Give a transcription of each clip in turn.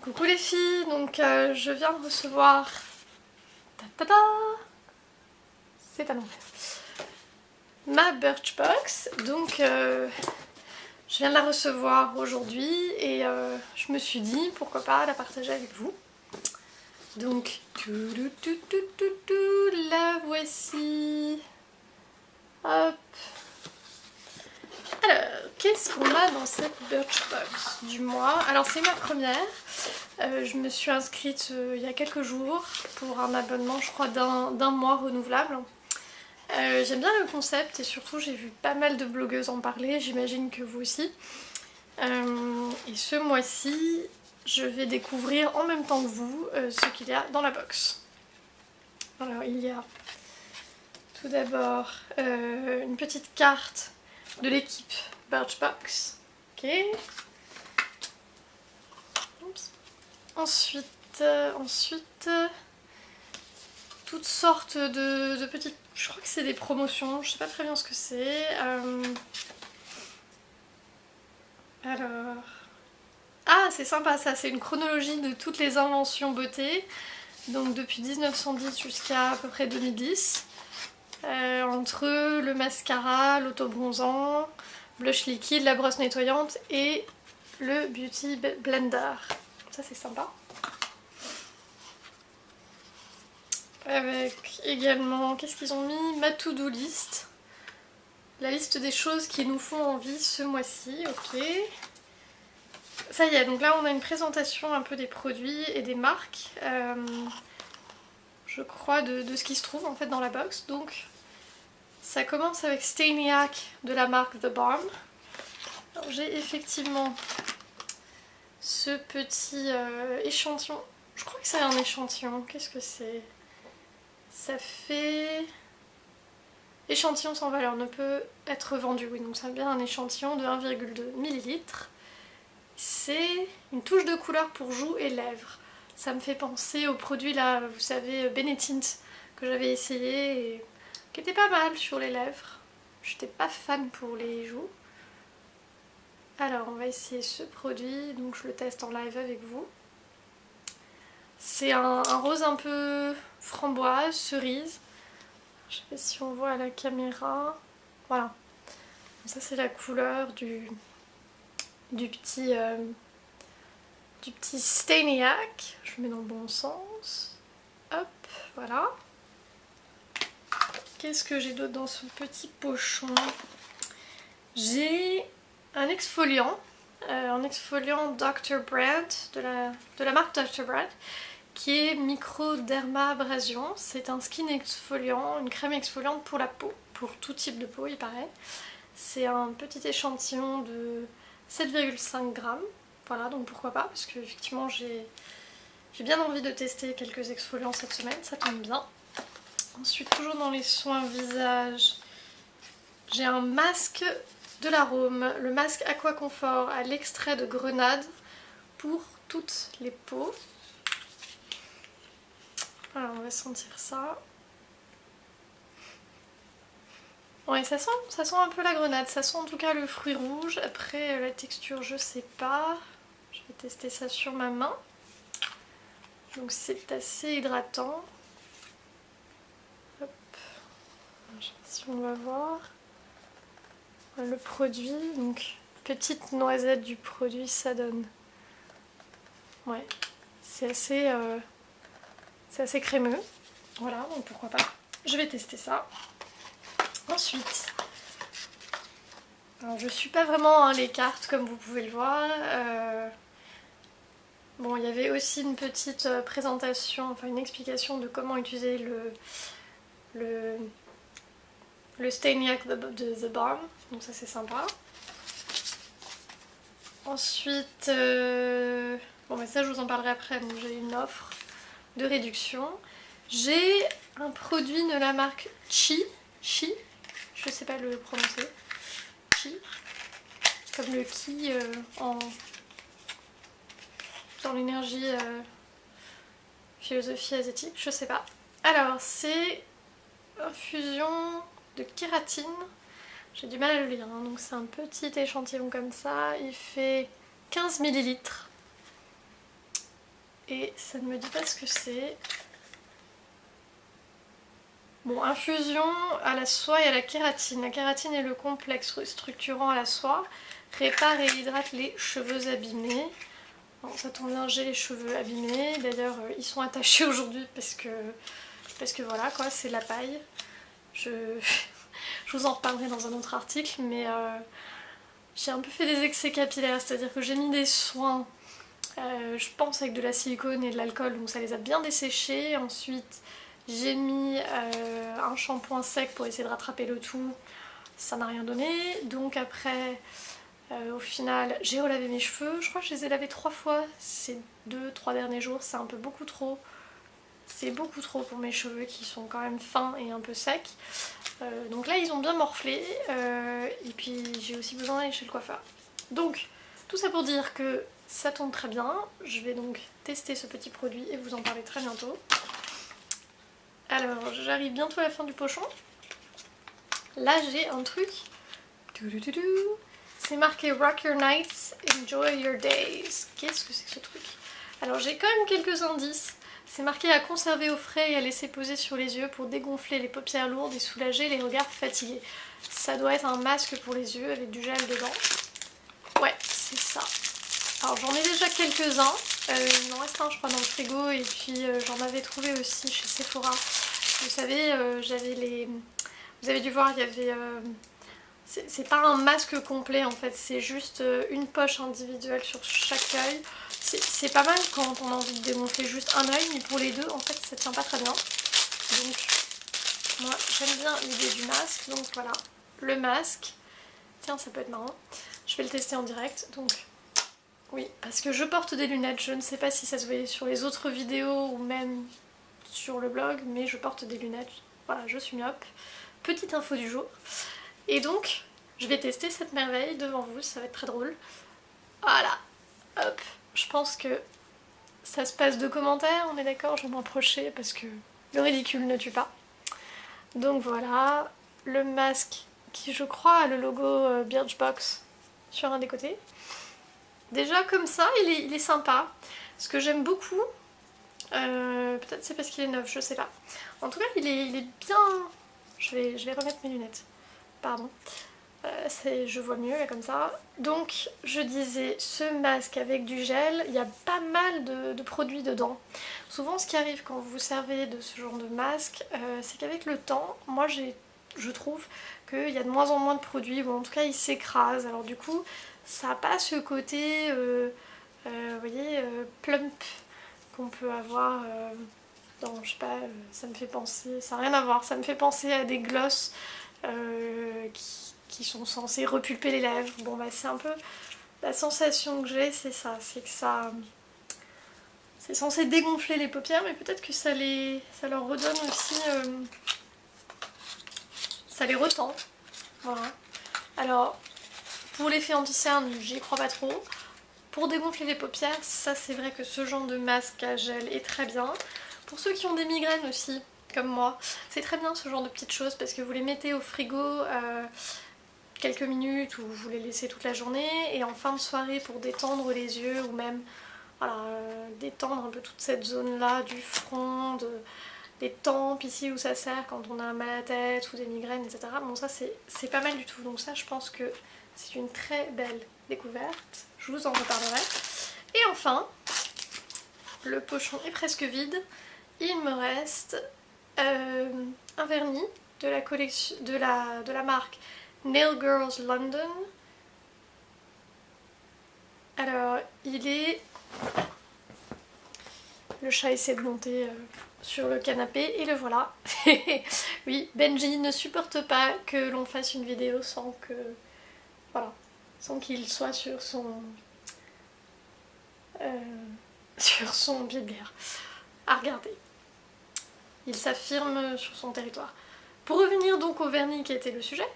Coucou les filles, donc je viens de recevoir... C'est à l'envers. Ma Birchbox, donc je viens de la recevoir aujourd'hui et je me suis dit pourquoi pas la partager avec vous. Donc, la voici. Hop. Alors, qu'est-ce qu'on a dans cette Birchbox du mois? Alors c'est ma première. Je me suis inscrite il y a quelques jours pour un abonnement, je crois, d'un mois renouvelable. J'aime bien le concept et surtout j'ai vu pas mal de blogueuses en parler, j'imagine que vous aussi. Et ce mois-ci, je vais découvrir en même temps que vous ce qu'il y a dans la box. Alors il y a tout d'abord une petite carte de l'équipe Birchbox. Ok. Oups. Ensuite, toutes sortes de petites... Je crois que c'est des promotions, je sais pas très bien ce que c'est. Alors... Ah, c'est sympa ça, c'est une chronologie de toutes les inventions beauté. Donc depuis 1910 jusqu'à à peu près 2010. Entre le mascara, l'autobronzant, blush liquide, la brosse nettoyante et le Beauty Blender. Ça c'est sympa. Avec également, qu'est-ce qu'ils ont mis? Ma to-do list. La liste des choses qui nous font envie ce mois-ci, ok. Ça y est, donc là on a une présentation un peu des produits et des marques. Je crois de ce qui se trouve en fait dans la box. Donc ça commence avec Staniac de la marque The Balm. J'ai effectivement ce petit échantillon. Je crois que c'est un échantillon. Qu'est-ce que c'est? Ça fait... Échantillon sans valeur ne peut être vendu. Oui, donc c'est bien un échantillon de 1,2 ml. C'est une touche de couleur pour joues et lèvres. Ça me fait penser au produit là, vous savez, Benetint, que j'avais essayé et qui était pas mal sur les lèvres. J'étais pas fan pour les joues. Alors on va essayer ce produit, donc je le teste en live avec vous. C'est un rose un peu framboise, cerise. Je sais pas si on voit à la caméra. Voilà. Ça c'est la couleur du petit Staniac. Je le mets dans le bon sens. Hop, voilà. Qu'est-ce que j'ai d'autre dans ce petit pochon? J'ai un exfoliant Dr. Brand de la marque Dr. Brand qui est microdermabrasion. C'est un skin exfoliant, une crème exfoliante pour la peau, pour tout type de peau il paraît. C'est un petit échantillon de 7,5 grammes. Voilà, donc pourquoi pas, parce que effectivement j'ai bien envie de tester quelques exfoliants cette semaine, ça tombe bien. Ensuite, toujours dans les soins visage, j'ai un masque de l'arôme, le masque Aqua Confort à l'extrait de grenade pour toutes les peaux. Voilà, on va sentir ça. Ouais, ça sent un peu la grenade, ça sent en tout cas le fruit rouge. Après, la texture, je sais pas. Je vais tester ça sur ma main. Donc c'est assez hydratant. Hop. Je sais pas si on va voir. Le produit, donc petite noisette du produit, ça donne. Ouais, c'est assez crémeux. Voilà, donc pourquoi pas. Je vais tester ça. Ensuite, alors je suis pas vraiment les cartes comme vous pouvez le voir. Bon, il y avait aussi une petite présentation, enfin une explication de comment utiliser le Staniac de The Balm, donc ça c'est sympa. Ensuite, bon mais ça je vous en parlerai après, donc j'ai une offre de réduction. J'ai un produit de la marque Chi, je sais pas le prononcer, Chi, comme le ki dans l'énergie philosophie asiatique, je sais pas. Alors c'est infusion de kératine, j'ai du mal à le lire, hein. Donc c'est un petit échantillon comme ça, il fait 15 ml. et ça ne me dit pas ce que c'est. Bon, infusion à la soie et à la kératine. La kératine est le complexe structurant à la soie, répare et hydrate les cheveux abîmés. Bon, ça tombe bien, j'ai les cheveux abîmés. D'ailleurs, ils sont attachés aujourd'hui parce que voilà quoi, c'est la paille. Je vous en reparlerai dans un autre article, mais j'ai un peu fait des excès capillaires, c'est-à-dire que j'ai mis des soins, je pense avec de la silicone et de l'alcool, donc ça les a bien desséchés. Ensuite, j'ai mis un shampoing sec pour essayer de rattraper le tout, ça n'a rien donné. Donc après, au final, j'ai relavé mes cheveux, je crois que je les ai lavés 3 fois ces 2-3 derniers jours, c'est un peu beaucoup trop. C'est beaucoup trop pour mes cheveux qui sont quand même fins et un peu secs. Donc là ils ont bien morflé et puis j'ai aussi besoin d'aller chez le coiffeur. Donc tout ça pour dire que ça tombe très bien. Je vais donc tester ce petit produit et vous en parler très bientôt. Alors j'arrive bientôt à la fin du pochon. Là j'ai un truc. C'est marqué Rock Your Nights, Enjoy Your Days. Qu'est-ce que c'est que ce truc? Alors j'ai quand même quelques indices. C'est marqué à conserver au frais et à laisser poser sur les yeux pour dégonfler les paupières lourdes et soulager les regards fatigués. Ça doit être un masque pour les yeux avec du gel dedans. Ouais, c'est ça. Alors j'en ai déjà quelques-uns. Il m'en reste un je crois dans le frigo et puis j'en avais trouvé aussi chez Sephora. Vous savez, j'avais les... Vous avez dû voir, il y avait... C'est pas un masque complet en fait, c'est juste une poche individuelle sur chaque œil. C'est pas mal quand on a envie de dégonfler juste un œil, mais pour les deux en fait ça tient pas très bien. Donc moi j'aime bien l'idée du masque, donc voilà, le masque. Tiens, ça peut être marrant. Je vais le tester en direct, donc oui, parce que je porte des lunettes, je ne sais pas si ça se voyait sur les autres vidéos ou même sur le blog, mais je porte des lunettes, voilà, je suis myope. Petite info du jour. Et donc, je vais tester cette merveille devant vous, ça va être très drôle. Voilà, hop, je pense que ça se passe de commentaires, on est d'accord, je vais m'approcher parce que le ridicule ne tue pas. Donc voilà, le masque qui je crois a le logo Birchbox sur un des côtés. Déjà comme ça, il est sympa. Ce que j'aime beaucoup, peut-être c'est parce qu'il est neuf, je sais pas. En tout cas, il est bien... Je vais remettre mes lunettes. Pardon. Je vois mieux là comme ça. Donc je disais, ce masque avec du gel, il y a pas mal de produits dedans. Souvent ce qui arrive quand vous servez de ce genre de masque, c'est qu'avec le temps, moi je trouve qu'il y a de moins en moins de produits, ou en tout cas ils s'écrasent. Alors du coup ça n'a pas ce côté, vous voyez, plump qu'on peut avoir dans, je sais pas, ça me fait penser, ça n'a rien à voir, ça me fait penser à des glosses qui sont censés repulper les lèvres. Bon bah c'est un peu la sensation que j'ai, c'est ça, c'est que ça... C'est censé dégonfler les paupières, mais peut-être que ça leur redonne aussi... ça les retend. Voilà. Alors, pour l'effet anti-cerne, j'y crois pas trop. Pour dégonfler les paupières, ça c'est vrai que ce genre de masque à gel est très bien. Pour ceux qui ont des migraines aussi, comme moi, c'est très bien ce genre de petites choses parce que vous les mettez au frigo quelques minutes ou vous les laissez toute la journée et en fin de soirée pour détendre les yeux ou même voilà, détendre un peu toute cette zone là du front, des tempes ici où ça sert quand on a un mal à la tête ou des migraines, etc. Bon ça c'est pas mal du tout, donc ça je pense que c'est une très belle découverte, je vous en reparlerai. Et enfin, le pochon est presque vide, il me reste un vernis de la collection de la marque Nail Girls London. Alors il est... Le chat essaie de monter sur le canapé et le voilà. Oui, Benji ne supporte pas que l'on fasse une vidéo sans que... Voilà, sans qu'il soit sur son... sur son pied de bière. À regarder. Il s'affirme sur son territoire. Pour revenir donc au vernis qui était le sujet,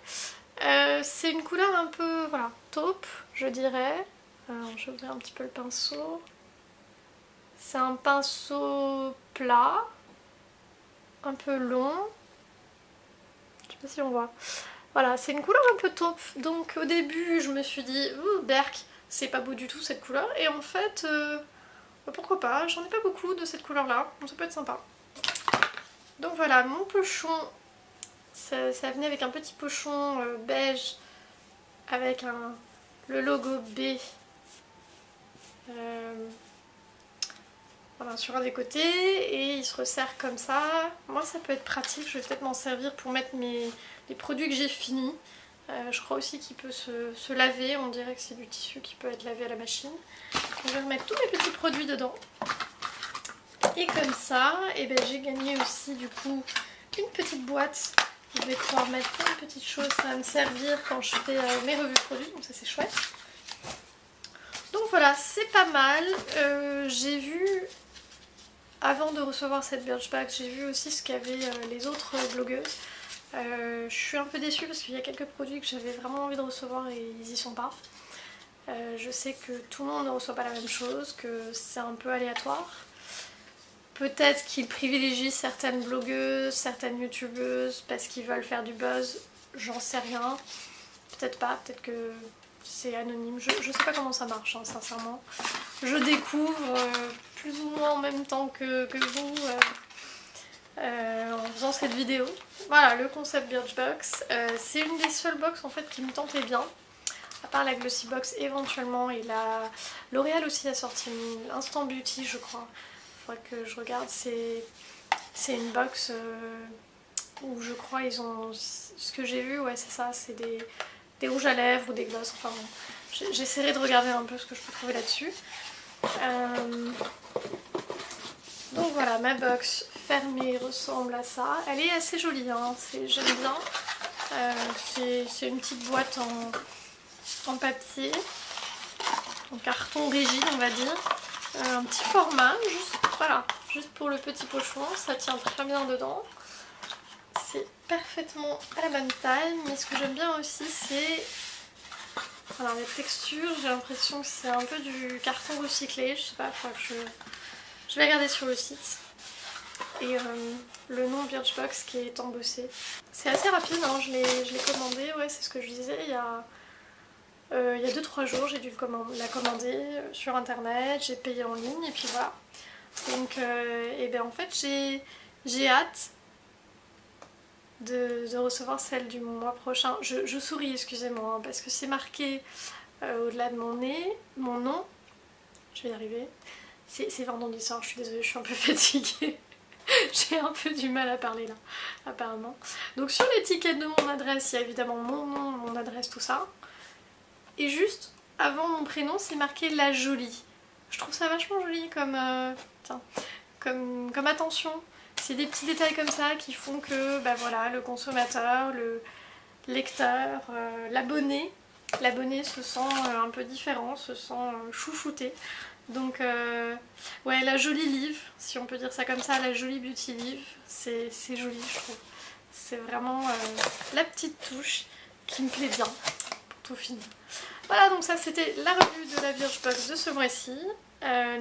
c'est une couleur un peu, voilà, taupe, je dirais. Alors, je vais ouvrir un petit peu le pinceau. C'est un pinceau plat, un peu long. Je sais pas si on voit. Voilà, c'est une couleur un peu taupe. Donc au début, je me suis dit, ouh, berk, c'est pas beau du tout cette couleur. Et en fait, bah, pourquoi pas, j'en ai pas beaucoup de cette couleur là, donc ça peut être sympa. Donc voilà, mon pochon, ça venait avec un petit pochon beige avec le logo B voilà, sur un des côtés, et il se resserre comme ça. Moi ça peut être pratique, je vais peut-être m'en servir pour mettre les produits que j'ai finis. Je crois aussi qu'il peut se laver, on dirait que c'est du tissu qui peut être lavé à la machine. Donc je vais remettre tous mes petits produits dedans. Et comme ça, et ben, j'ai gagné aussi du coup une petite boîte. Je vais pouvoir mettre plein de petites choses, ça va me servir quand je fais mes revues produits, donc ça c'est chouette. Donc voilà, c'est pas mal. J'ai vu, avant de recevoir cette Birchbox, j'ai vu aussi ce qu'avaient les autres blogueuses. Je suis un peu déçue parce qu'il y a quelques produits que j'avais vraiment envie de recevoir et ils y sont pas. Je sais que tout le monde ne reçoit pas la même chose, que c'est un peu aléatoire. Peut-être qu'ils privilégient certaines blogueuses, certaines youtubeuses parce qu'ils veulent faire du buzz, j'en sais rien. Peut-être pas, peut-être que c'est anonyme, je sais pas comment ça marche hein, sincèrement. Je découvre plus ou moins en même temps que vous en faisant cette vidéo. Voilà, le concept Birchbox, c'est une des seules box en fait qui me tentait bien. À part la Glossy Box éventuellement, et la L'Oréal aussi a sorti une Instant Beauty je crois. Faudrait que je regarde, c'est une box où je crois ils ont, ce que j'ai vu, ouais c'est ça, c'est des rouges à lèvres ou des glosses, enfin bon, j'essaierai de regarder un peu ce que je peux trouver là-dessus. Donc voilà, ma box fermée ressemble à ça, elle est assez jolie, hein, j'aime bien, c'est une petite boîte en papier, en carton rigide on va dire. Un petit format, juste pour le petit pochon, ça tient très bien dedans. C'est parfaitement à la bonne taille, mais ce que j'aime bien aussi c'est... Alors la texture, j'ai l'impression que c'est un peu du carton recyclé, je sais pas, faut que je vais regarder sur le site. Et le nom Birchbox qui est embossé. C'est assez rapide, hein, je l'ai commandé, ouais c'est ce que je disais, il y a 2-3 jours j'ai dû la commander sur internet, j'ai payé en ligne et puis voilà. Donc et ben en fait j'ai hâte de recevoir celle du mois prochain. Je souris, excusez-moi, hein, parce que c'est marqué au-delà de mon nez, mon nom, je vais y arriver. C'est vendredi soir, je suis désolée, je suis un peu fatiguée. J'ai un peu du mal à parler là, apparemment. Donc sur l'étiquette de mon adresse, il y a évidemment mon nom, mon adresse, tout ça. Et juste avant mon prénom, c'est marqué La Jolie. Je trouve ça vachement joli comme attention. C'est des petits détails comme ça qui font que bah voilà, le consommateur, le lecteur, l'abonné se sent un peu différent, se sent chouchouté. Donc ouais, la jolie livre, si on peut dire ça comme ça, la jolie beauty livre, c'est joli je trouve. C'est vraiment la petite touche qui me plaît bien pour tout finir. Voilà, donc ça c'était la revue de la Birchbox de ce mois-ci.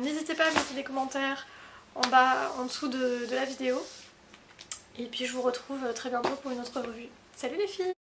N'hésitez pas à mettre des commentaires en bas, en dessous de la vidéo. Et puis je vous retrouve très bientôt pour une autre revue. Salut les filles!